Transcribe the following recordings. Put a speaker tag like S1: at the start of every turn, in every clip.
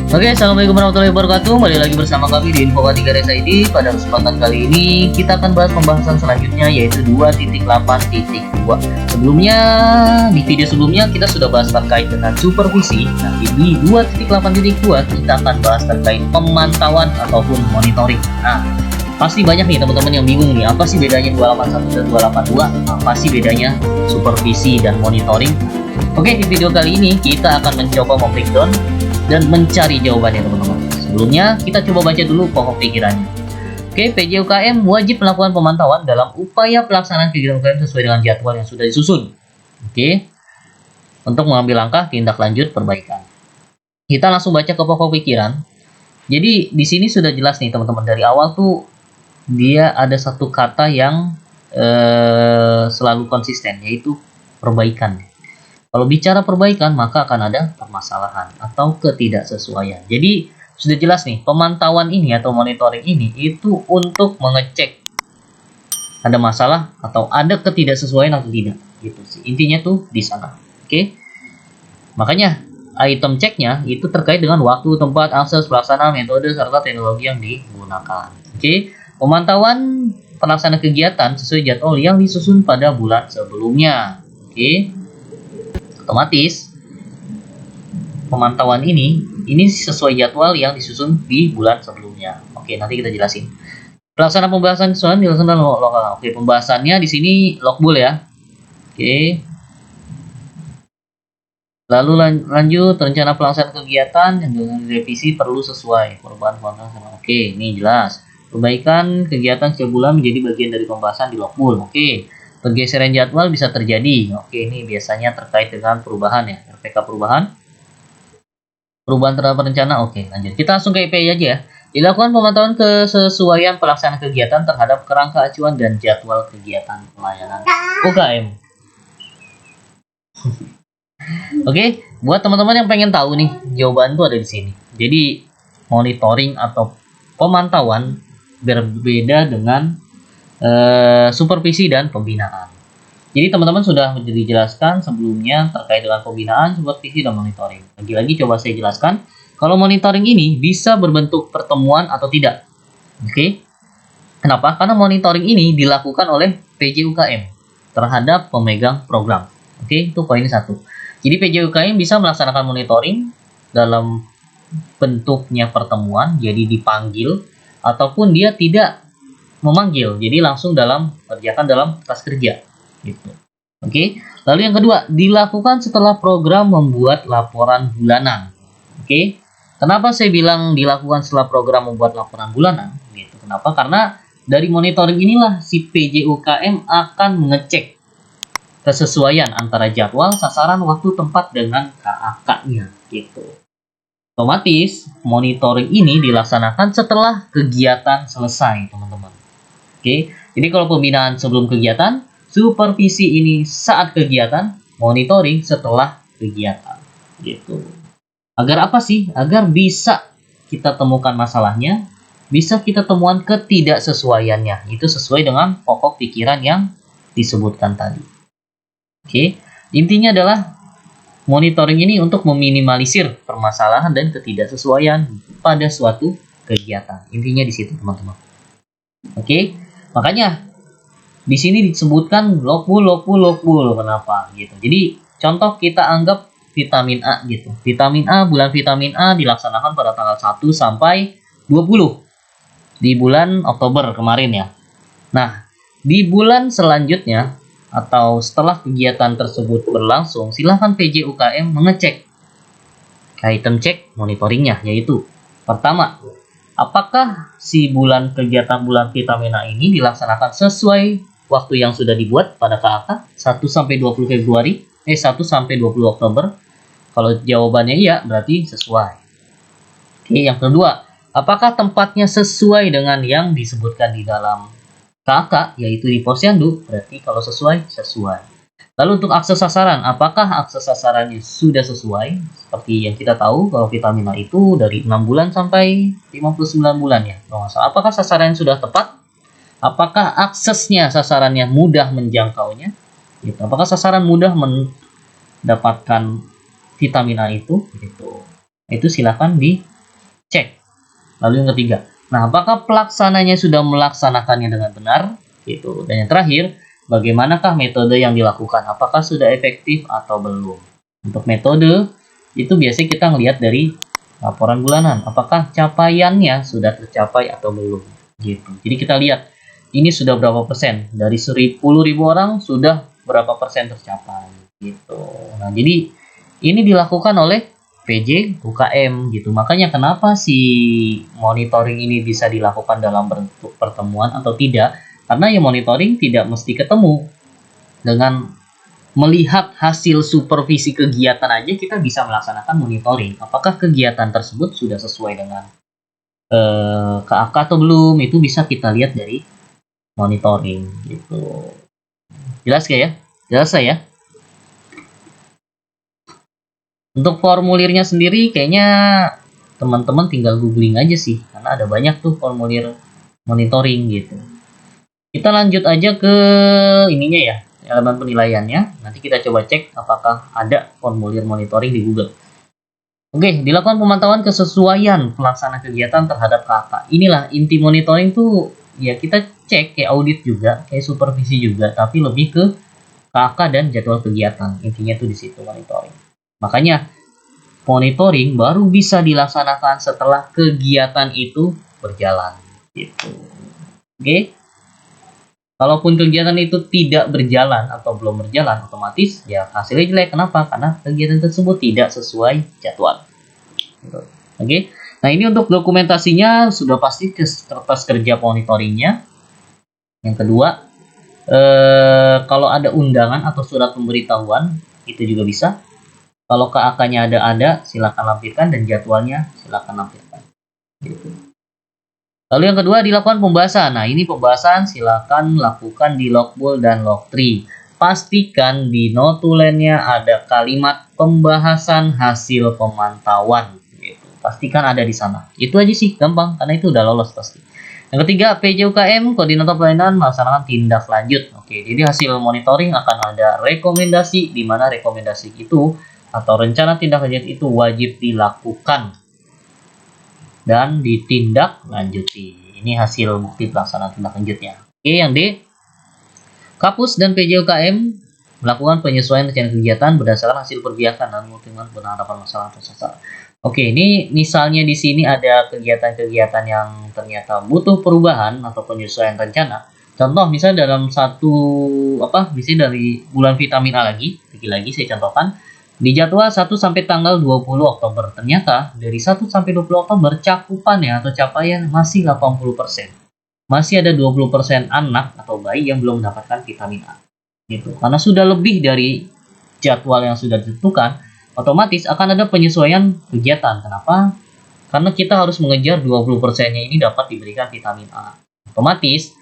S1: Oke, assalamualaikum warahmatullahi wabarakatuh. Kembali lagi bersama kami di Info3 ID. Pada kesempatan kali ini kita akan bahas pembahasan selanjutnya, yaitu 2.8.2. Sebelumnya, di video sebelumnya kita sudah bahas terkait dengan supervisi. Nah, di 2.8.2 kita akan bahas terkait pemantauan ataupun monitoring. Nah, pasti banyak nih teman-teman yang bingung nih, apa sih bedanya 281 dan 282? Apa sih bedanya supervisi dan monitoring? Oke, di video kali ini kita akan mencoba membreakdown dan mencari jawabannya teman-teman. Sebelumnya kita coba baca dulu pokok pikirannya. Oke, PJUKM wajib melakukan pemantauan dalam upaya pelaksanaan kegiatan UKM sesuai dengan jadwal yang sudah disusun. Oke, untuk mengambil langkah tindak lanjut perbaikan. Kita langsung baca ke pokok pikiran. Jadi di sini sudah jelas nih teman-teman, dari awal tuh dia ada satu kata yang selalu konsisten, yaitu perbaikan. Kalau bicara perbaikan, maka akan ada permasalahan atau ketidaksesuaian. Jadi sudah jelas nih, pemantauan ini atau monitoring ini itu untuk mengecek ada masalah atau ada ketidaksesuaian atau tidak, gitu sih. Intinya tuh di sana. Oke. Makanya item ceknya itu terkait dengan waktu, tempat, akses, pelaksanaan, metode serta teknologi yang digunakan. Oke. Pemantauan pelaksanaan kegiatan sesuai jadwal yang disusun pada bulan sebelumnya. Oke. Otomatis pemantauan ini sesuai jadwal yang disusun di bulan sebelumnya. Oke, nanti kita jelasin. Pelaksanaan pembahasan kesesuaian dilaksanakan lokal. Oke, pembahasannya di sini logbook ya. Oke. Lalu lanjut, rencana pelaksanaan kegiatan yang dengan revisi perlu sesuai perubahan pembahasan. Oke, ini jelas. Perbaikan kegiatan setiap bulan menjadi bagian dari pembahasan di logbook. Oke. Pergeseran jadwal bisa terjadi. Oke, ini biasanya terkait dengan perubahan ya, RPK perubahan. Perubahan terhadap rencana. Oke, lanjut. Kita langsung ke IPI aja ya. Dilakukan pemantauan kesesuaian pelaksanaan kegiatan terhadap kerangka acuan dan jadwal kegiatan pelayanan UKM. Oke, buat teman-teman yang pengen tahu nih, jawaban itu ada di sini. Jadi, monitoring atau pemantauan berbeda dengan supervisi dan pembinaan. Jadi teman-teman sudah dijelaskan sebelumnya terkait dengan pembinaan, supervisi, dan monitoring. Lagi-lagi coba saya jelaskan, kalau monitoring ini bisa berbentuk pertemuan atau tidak. Oke. Kenapa? Karena monitoring ini dilakukan oleh PJUKM terhadap pemegang program. Oke, itu poin 1. Jadi PJUKM bisa melaksanakan monitoring dalam bentuknya pertemuan, jadi dipanggil, ataupun dia tidak memanggil, jadi langsung kerjakan dalam tas kerja gitu. Oke. Lalu yang kedua, dilakukan setelah program membuat laporan bulanan. Oke. Kenapa saya bilang dilakukan setelah program membuat laporan bulanan gitu? Kenapa? Karena dari monitoring inilah si PJUKM akan mengecek kesesuaian antara jadwal, sasaran, waktu, tempat dengan KAK-nya gitu. Otomatis monitoring ini dilaksanakan setelah kegiatan selesai, teman-teman. Oke, jadi kalau pembinaan sebelum kegiatan, supervisi ini saat kegiatan, monitoring setelah kegiatan, gitu. Agar apa sih? Agar bisa kita temukan masalahnya, bisa kita temukan ketidaksesuaiannya. Itu sesuai dengan pokok pikiran yang disebutkan tadi. Oke, intinya adalah monitoring ini untuk meminimalisir permasalahan dan ketidaksesuaian pada suatu kegiatan. Intinya di situ, teman-teman. Oke. Makanya di sini disebutkan logbook. Kenapa gitu? Jadi contoh kita anggap vitamin A gitu. Vitamin A, bulan vitamin A dilaksanakan pada tanggal 1 sampai 20 di bulan Oktober kemarin ya. Nah, di bulan selanjutnya atau setelah kegiatan tersebut berlangsung, silahkan PJUKM mengecek item cek monitoringnya, yaitu pertama, apakah si kegiatan bulan vitamin A ini dilaksanakan sesuai waktu yang sudah dibuat pada KAK 1 sampai 20 Februari, 1 sampai 20 Oktober? Kalau jawabannya iya, berarti sesuai. Oke, yang kedua, apakah tempatnya sesuai dengan yang disebutkan di dalam KAK, yaitu di posyandu? Berarti kalau sesuai. Lalu untuk akses sasaran, apakah akses sasarannya sudah sesuai? Seperti yang kita tahu, kalau vitamin A itu dari 6 bulan sampai 59 bulan ya. Apakah sasarannya sudah tepat? Apakah aksesnya, sasarannya mudah menjangkaunya? Gitu. Apakah sasaran mudah mendapatkan vitamin A itu? Gitu. Itu silakan Cek. Lalu yang ketiga, nah apakah pelaksananya sudah melaksanakannya dengan benar? Gitu. Dan yang terakhir, bagaimanakah metode yang dilakukan? Apakah sudah efektif atau belum? Untuk metode itu biasanya kita ngelihat dari laporan bulanan. Apakah capaiannya sudah tercapai atau belum? Gitu. Jadi kita lihat ini sudah berapa persen dari 10.000 orang sudah berapa persen tercapai. Gitu. Nah jadi ini dilakukan oleh PJ UKM gitu. Makanya kenapa si monitoring ini bisa dilakukan dalam bentuk pertemuan atau tidak? Karena ya monitoring tidak mesti ketemu. Dengan melihat hasil supervisi kegiatan aja kita bisa melaksanakan monitoring. Apakah kegiatan tersebut sudah sesuai dengan KAK atau belum? Itu bisa kita lihat dari monitoring gitu. Jelas gak ya? Jelas ya? Untuk formulirnya sendiri kayaknya teman-teman tinggal googling aja sih, karena ada banyak tuh formulir monitoring gitu. Kita lanjut aja ke ininya ya, elemen penilaiannya. Nanti kita coba cek apakah ada formulir monitoring di Google. Oke, dilakukan pemantauan kesesuaian pelaksana kegiatan terhadap KK. Inilah inti monitoring tuh ya kita cek kayak audit juga, kayak supervisi juga, tapi lebih ke KK dan jadwal kegiatan. Intinya tuh di situ monitoring. Makanya monitoring baru bisa dilaksanakan setelah kegiatan itu berjalan gitu. Oke. Kalaupun kegiatan itu tidak berjalan atau belum berjalan, otomatis ya hasilnya jelek. Kenapa? Karena kegiatan tersebut tidak sesuai jadwal. Oke. Nah, ini untuk dokumentasinya sudah pasti kertas kerja monitoringnya. Yang kedua, kalau ada undangan atau surat pemberitahuan itu juga bisa. Kalau KAK-nya ada, silakan lampirkan, dan jadwalnya silakan lampirkan. Gitu. Lalu yang kedua dilakukan pembahasan. Nah ini pembahasan silakan lakukan di logbook dan log3. Pastikan di notulennya ada kalimat pembahasan hasil pemantauan. Gitu. Pastikan ada di sana. Itu aja sih, gampang karena itu udah lolos pasti. Yang ketiga, PJUKM, Koordinator Pelayanan melaksanakan tindak lanjut. Oke, jadi hasil monitoring akan ada rekomendasi, di mana rekomendasi itu atau rencana tindak lanjut itu wajib dilakukan dan ditindaklanjuti. Ini hasil bukti pelaksanaan tindak lanjutnya. Oke, yang D, Kapus dan PJUKM melakukan penyesuaian rencana kegiatan berdasarkan hasil perbiakan dan pertimbangan penerapan masalah atau sasaran. Oke, ini misalnya di sini ada kegiatan-kegiatan yang ternyata butuh perubahan atau penyesuaian rencana. Contoh misalnya dalam misalnya dari bulan vitamin A lagi saya contohkan di jadwal 1 sampai tanggal 20 Oktober. Ternyata dari 1 sampai 20 Oktober cakupannya atau capaian masih 80%. Masih ada 20% anak atau bayi yang belum mendapatkan vitamin A. Gitu. Karena sudah lebih dari jadwal yang sudah ditentukan, otomatis akan ada penyesuaian kegiatan. Kenapa? Karena kita harus mengejar 20%-nya ini dapat diberikan vitamin A. Otomatis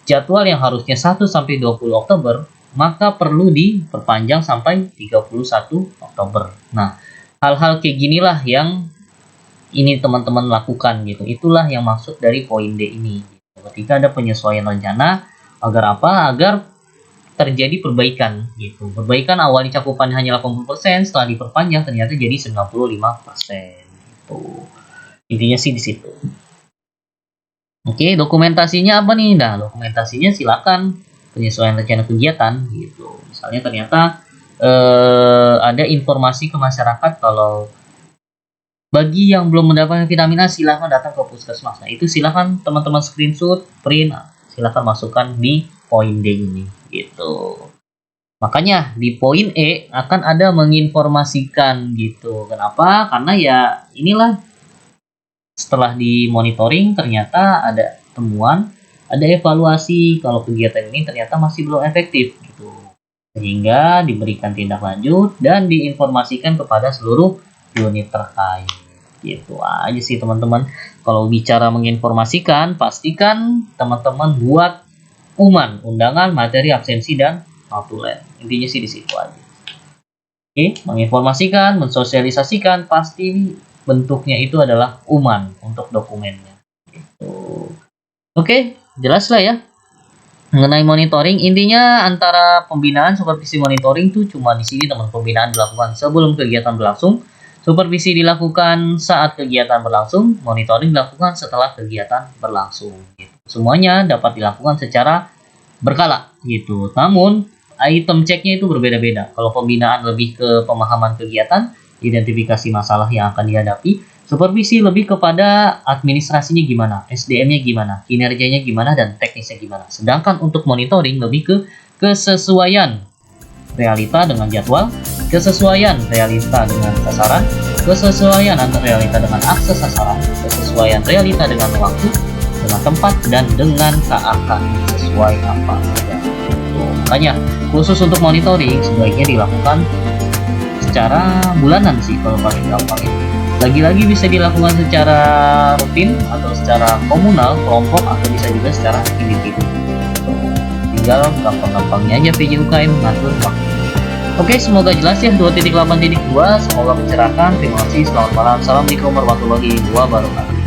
S1: jadwal yang harusnya 1 sampai 20 Oktober maka perlu diperpanjang sampai 31 Oktober. Nah, hal-hal kayak ginilah yang ini teman-teman lakukan gitu. Itulah yang maksud dari poin D ini. Ketika ada penyesuaian rencana, agar apa? Agar terjadi perbaikan gitu. Perbaikan awal cakupan hanya 80%, setelah diperpanjang ternyata jadi 95% gitu. Intinya sih di situ. Oke, dokumentasinya apa nih? Nah, dokumentasinya silakan penyesuaian rencana kegiatan gitu. Misalnya ternyata ada informasi ke masyarakat kalau bagi yang belum mendapatkan vitamin A silakan datang ke puskesmas. Nah, itu silakan teman-teman screenshot, print, silakan masukkan di poin D ini gitu. Makanya di poin E akan ada menginformasikan gitu. Kenapa? Karena ya inilah setelah di monitoring ternyata ada temuan, ada evaluasi kalau kegiatan ini ternyata masih belum efektif gitu. Sehingga diberikan tindak lanjut dan diinformasikan kepada seluruh unit terkait. Gitu aja sih teman-teman. Kalau bicara menginformasikan, pastikan teman-teman buat undangan, materi absensi dan notulen. Intinya sih di situ aja. Oke, menginformasikan, mensosialisasikan, pasti bentuknya itu adalah untuk dokumennya. Gitu. Oke, jelas lah ya. Mengenai monitoring, intinya antara pembinaan supervisi monitoring itu cuma di sini teman, pembinaan dilakukan sebelum kegiatan berlangsung Supervisi dilakukan saat kegiatan berlangsung, monitoring dilakukan setelah kegiatan berlangsung. Gitu. Semuanya dapat dilakukan secara berkala gitu. Namun item ceknya itu berbeda-beda. Kalau pembinaan lebih ke pemahaman kegiatan, identifikasi masalah yang akan dihadapi, supervisi lebih kepada administrasinya gimana, SDM-nya gimana, kinerjanya gimana, dan teknisnya gimana. Sedangkan untuk monitoring lebih ke kesesuaian realita dengan jadwal, kesesuaian realita dengan sasaran, kesesuaian antara realita dengan akses sasaran, kesesuaian realita dengan waktu, dengan tempat, dan dengan keakan sesuai apa saja. Makanya khusus untuk monitoring sebaiknya dilakukan secara bulanan sih kalau paling gampang ya. Lagi-lagi bisa dilakukan secara rutin atau secara komunal, kelompok, atau bisa juga secara individu. Tinggal gampang-gampangnya aja PJ UKM mengatur waktu. Oke, semoga jelas ya 2.8.2. Semoga mencerahkan. Terima kasih. Selamat malam. Assalamualaikum warahmatullahi wabarakatuh.